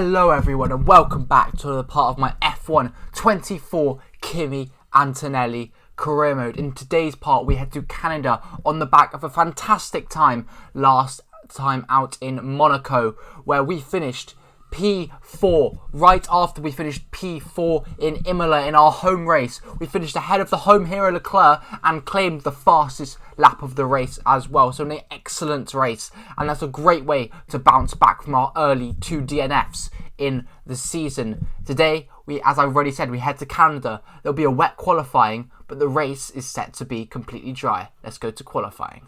Hello everyone and welcome back to another part of my F1 24 Kimi Antonelli career mode. In today's part we head to Canada on the back of a fantastic time last time out in Monaco, where we finished P4 right after we finished P4 in Imola in our home race. We finished ahead of the home hero Leclerc and claimed the fastest lap of the race as well. So an excellent race, and that's a great way to bounce back from our early 2 DNFs in the season. Today, as I've already said, we head to Canada. There'll be a wet qualifying, but the race is set to be completely dry. Let's go to qualifying.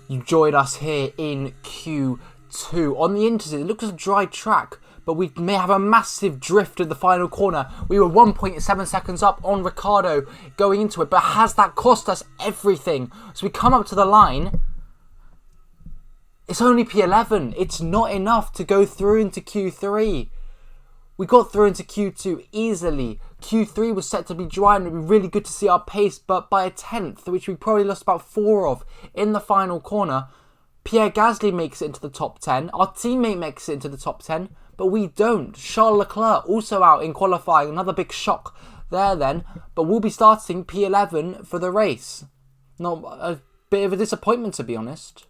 You joined us here in Q2. On the inside, it looks like a dry track, but we may have a massive drift at the final corner. We were 1.7 seconds up on Ricciardo going into it, but has that cost us everything? So we come up to the line. It's only P11. It's not enough to go through into Q3. We got through into Q2 easily. Q3 was set to be dry and it would be really good to see our pace, but by a tenth, which we probably lost about 4 of in the final corner, Pierre Gasly makes it into the top 10. Our teammate makes it into the top 10, but we don't. Charles Leclerc also out in qualifying. Another big shock there then, but we'll be starting P11 for the race. Not a bit of a disappointment, to be honest.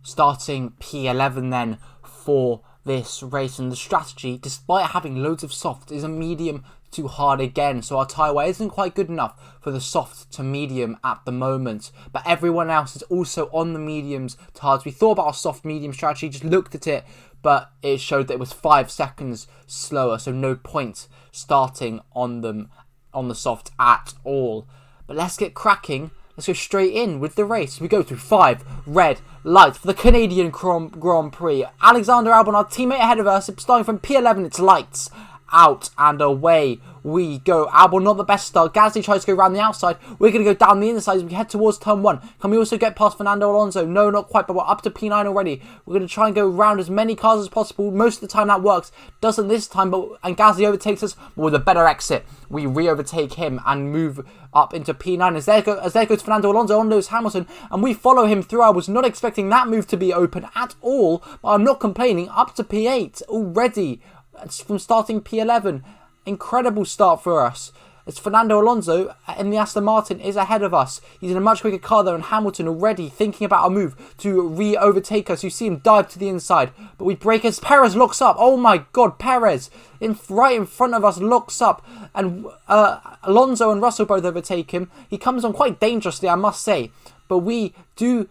Starting P11 then for this race, and the strategy, despite having loads of soft, is a medium to hard again. So our tyre wear isn't quite good enough for the soft to medium at the moment, but everyone else is also on the mediums to hards. We thought about our soft medium strategy, just looked at it, but it showed that it was 5 seconds slower, so no point starting on them on the soft at all. But let's get cracking. Let's go straight in with the race. We go through 5 red lights for the Canadian Grand Prix. Alexander Albon, our teammate ahead of us, starting from P11, it's lights out and away we go. Albon, not the best start. Gasly tries to go around the outside. We're going to go down the inside as we head towards turn 1. Can we also get past Fernando Alonso? No, not quite, but we're up to P9 already. We're going to try and go around as many cars as possible. Most of the time that works. Doesn't this time, and Gasly overtakes us, but with a better exit. We re-overtake him and move up into P9. As there goes Fernando Alonso on Lewis Hamilton, and we follow him through. I was not expecting that move to be open at all, but I'm not complaining. Up to P8 already from starting P11. Incredible start for us. As Fernando Alonso in the Aston Martin is ahead of us. He's in a much quicker car though, and Hamilton already thinking about a move to re-overtake us. You see him dive to the inside, but we break as Perez looks up. Oh my god, Perez right in front of us looks up, and Alonso and Russell both overtake him. He comes on quite dangerously, I must say, but we do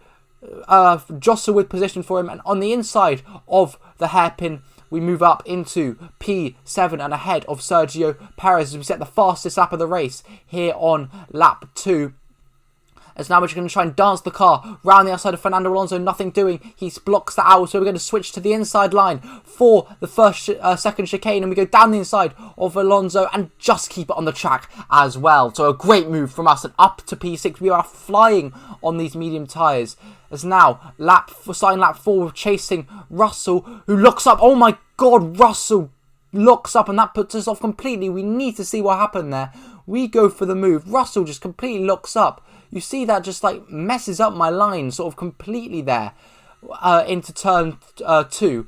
jostle with position for him, and on the inside of the hairpin we move up into P7 and ahead of Sergio Perez as we set the fastest lap of the race here on lap 2. As now we're just going to try and dance the car round the outside of Fernando Alonso, nothing doing. He blocks that out, so we're going to switch to the inside line for the second chicane, and we go down the inside of Alonso and just keep it on the track as well. So a great move from us, and up to P6. We are flying on these medium tyres. As now, starting lap 4, we're chasing Russell, who looks up. Oh my god, Russell looks up, and that puts us off completely. We need to see what happened there. We go for the move. Russell just completely looks up. You see that just like messes up my line sort of completely there into turn 2.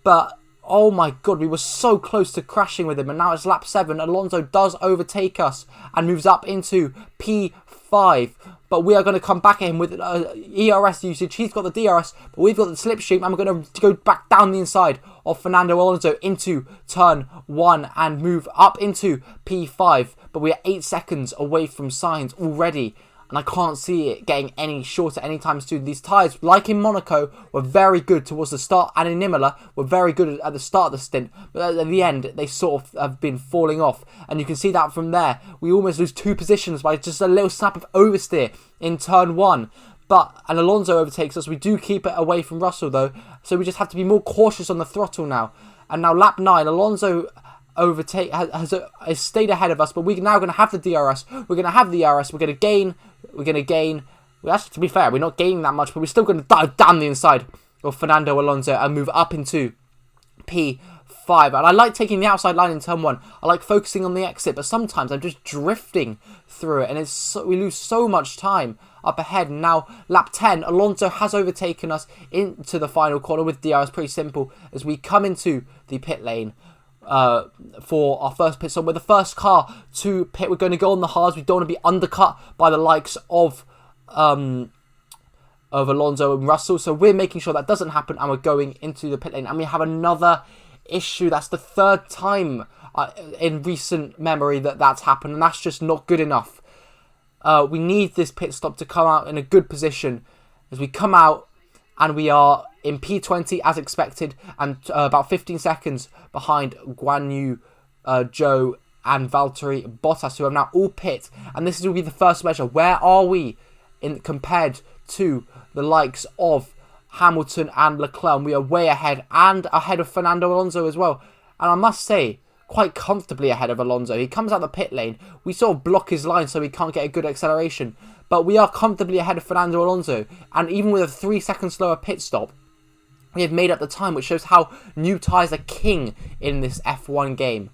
But oh my god, we were so close to crashing with him. And now it's lap 7. Alonso does overtake us and moves up into P5. But we are going to come back at him with ERS usage. He's got the DRS, but we've got the slipstream. And we're going to go back down the inside of Fernando Alonso into turn 1 and move up into P5. But we are 8 seconds away from Sainz already. And I can't see it getting any shorter anytime soon. These tyres, like in Monaco, were very good towards the start, and in Imola were very good at the start of the stint. But at the end, they sort of have been falling off. And you can see that from there. We almost lose 2 positions by just a little snap of oversteer in turn 1. And Alonso overtakes us. We do keep it away from Russell though. So we just have to be more cautious on the throttle now. And now lap 9, Alonso has stayed ahead of us, but we're now going to have the DRS. We're going to have the RS. We're going to gain. Well, actually, to be fair, we're not gaining that much, but we're still going to dive down the inside of Fernando Alonso and move up into P5. And I like taking the outside line in turn 1. I like focusing on the exit, but sometimes I'm just drifting through it, and we lose so much time up ahead. And now lap 10, Alonso has overtaken us into the final corner with DRS. Pretty simple as we come into the pit lane for our first pit stop. We're the first car to pit. We're going to go on the hards. We don't want to be undercut by the likes of Alonso and Russell, so we're making sure that doesn't happen, and we're going into the pit lane. And we have another issue. That's the 3rd time in recent memory that's happened, and that's just not good enough. We need this pit stop to come out in a good position. As we come out, and we are in P20 as expected, and about 15 seconds behind Guan Yu, Zhou and Valtteri Bottas, who have now all pit. And this will be the first measure. Where are we compared to the likes of Hamilton and Leclerc? And we are way ahead, and ahead of Fernando Alonso as well. And I must say, quite comfortably ahead of Alonso. He comes out the pit lane. We sort of block his line so he can't get a good acceleration. But we are comfortably ahead of Fernando Alonso. And even with a 3 second slower pit stop, we have made up the time, which shows how new tyres are king in this F1 game.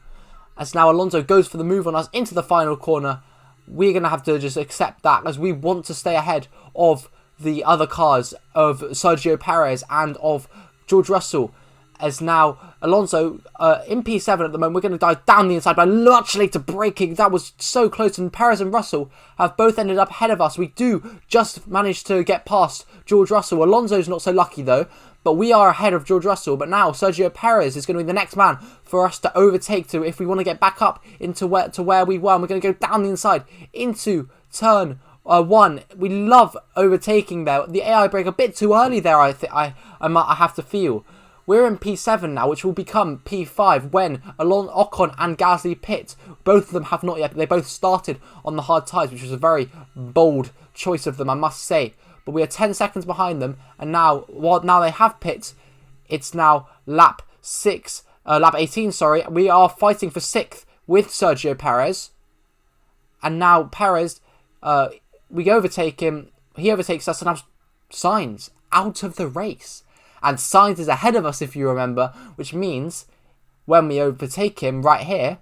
As now Alonso goes for the move on us into the final corner, we're going to have to just accept that, as we want to stay ahead of the other cars of Sergio Perez and of George Russell. As now Alonso in P7 at the moment, we're going to dive down the inside by much later braking. That was so close, and Perez and Russell have both ended up ahead of us. We do just manage to get past George Russell. Alonso's not so lucky though, but we are ahead of George Russell. But now Sergio Perez is going to be the next man for us to overtake to if we want to get back up into where we were. And we're going to go down the inside into turn 1. We love overtaking there. The AI brake a bit too early there, I have to feel. We're in P7 now, which will become P5 when Ocon and Gasly pit. Both of them have not yet, but they both started on the hard tyres, which was a very bold choice of them, I must say. But we are 10 seconds behind them, and now they have pit, it's now lap 18, sorry. We are fighting for 6th with Sergio Perez. And now Perez, we overtake him, he overtakes us, and now Sainz out of the race. And Sainz is ahead of us, if you remember, which means when we overtake him right here,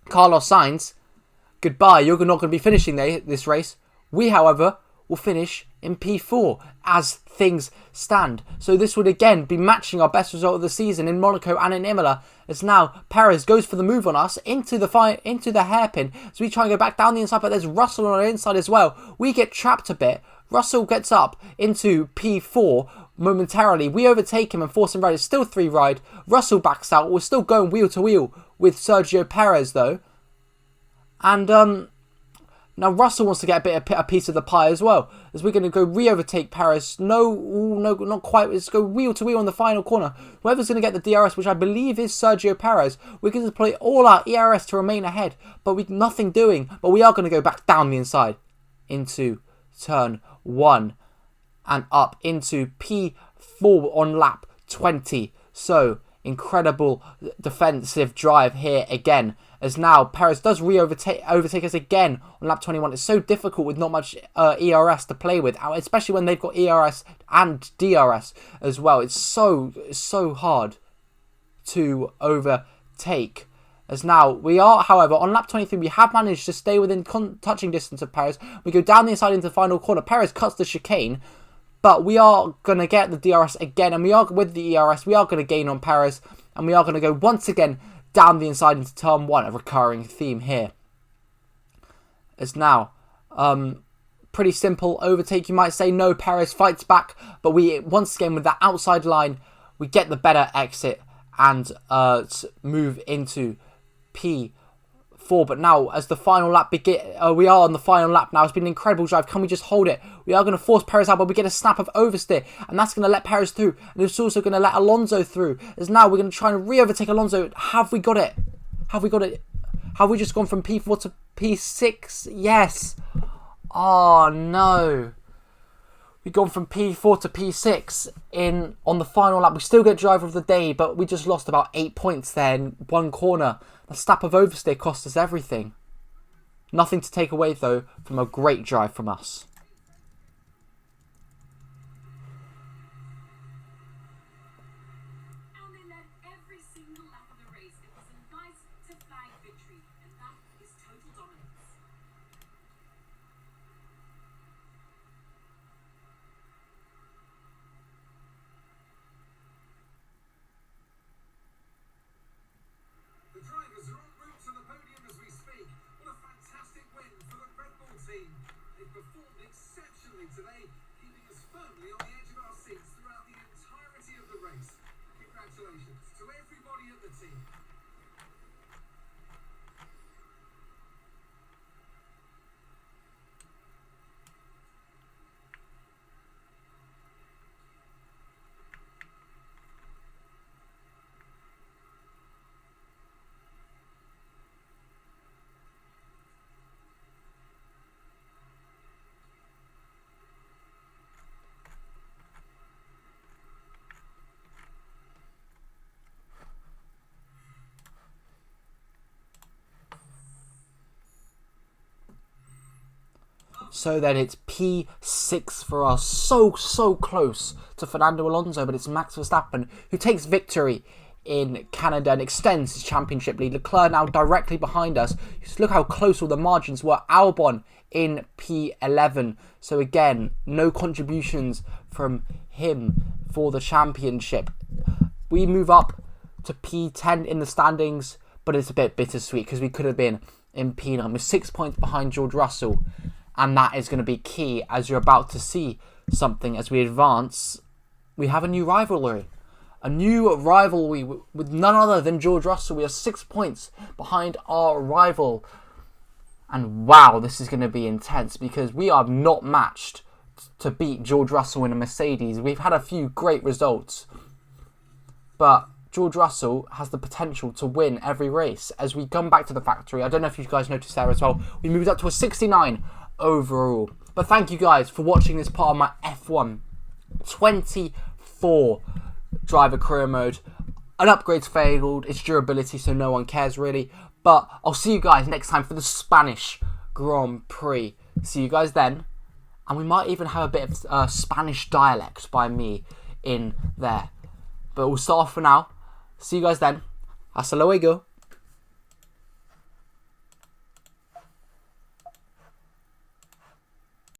Carlos Sainz, goodbye, you're not going to be finishing this race. We, however, will finish in P4 as things stand. So this would again be matching our best result of the season in Monaco and in Imola, as now Perez goes for the move on us into the hairpin. So we try and go back down the inside, but there's Russell on the inside as well. We get trapped a bit. Russell gets up into P4 momentarily. We overtake him and force him right. It's still 3 wide. Russell backs out. We're still going wheel to wheel with Sergio Perez though. And now Russell wants to get a piece of the pie as well, as we're going to go re-overtake Perez. No, not quite. Let's go wheel to wheel on the final corner. Whoever's going to get the DRS, which I believe is Sergio Perez, we're going to deploy all our ERS to remain ahead, but with nothing doing. But we are going to go back down the inside into turn 1 and up into P4 on lap 20. So incredible defensive drive here again, as now Perez does overtake us again on lap 21. It's so difficult with not much ERS to play with, especially when they've got ERS and DRS as well. It's so hard to overtake. As now we are, however, on lap 23, we have managed to stay within touching distance of Perez. We go down the inside into the final corner. Perez cuts the chicane, but we are going to get the DRS again, and we are with the ERS. We are going to gain on Perez, and we are going to go once again down the inside into turn 1, a recurring theme here. As now, pretty simple overtake, you might say. No, Perez fights back, but we, once again, with that outside line, we get the better exit and move into P4. But now, as the final lap we are on the final lap now. It's been an incredible drive. Can we just hold it? We are going to force Perez out, but we get a snap of oversteer, and that's going to let Perez through, and it's also going to let Alonso through. As now we're going to try and re-overtake Alonso. Have we got it? Have we got it? Have we just gone from P4 to P6? Yes. Oh no. We've gone from P4 to P6 on the final lap. We still get driver of the day, but we just lost about 8 points there in one corner. The snap of oversteer cost us everything. Nothing to take away, though, from a great drive from us. The drivers are en route to the podium as we speak. What a fantastic win for the Red Bull team. They performed exceptionally today, keeping us firmly on the edge of our seats throughout the entirety of the race. Congratulations to everybody at the team. So then it's P6 for us. So close to Fernando Alonso, but it's Max Verstappen who takes victory in Canada and extends his championship lead. Leclerc now directly behind us. Just look how close all the margins were. Albon in P11. So again, no contributions from him for the championship. We move up to P10 in the standings, but it's a bit bittersweet because we could have been in P9. We're 6 points behind George Russell. And that is going to be key, as you're about to see something as we advance. We have a new rivalry. A new rivalry with none other than George Russell. We are 6 points behind our rival. And wow, this is going to be intense because we are not matched to beat George Russell in a Mercedes. We've had a few great results, but George Russell has the potential to win every race. As we come back to the factory, I don't know if you guys noticed there as well, we moved up to a 69 overall. But thank you guys for watching this part of my F1 24 driver career mode. An upgrade's failed, it's durability, so no one cares really. But I'll see you guys next time for the Spanish Grand Prix. See you guys then. And we might even have a bit of Spanish dialect by me in there. But we'll start off for now. See you guys then. Hasta luego.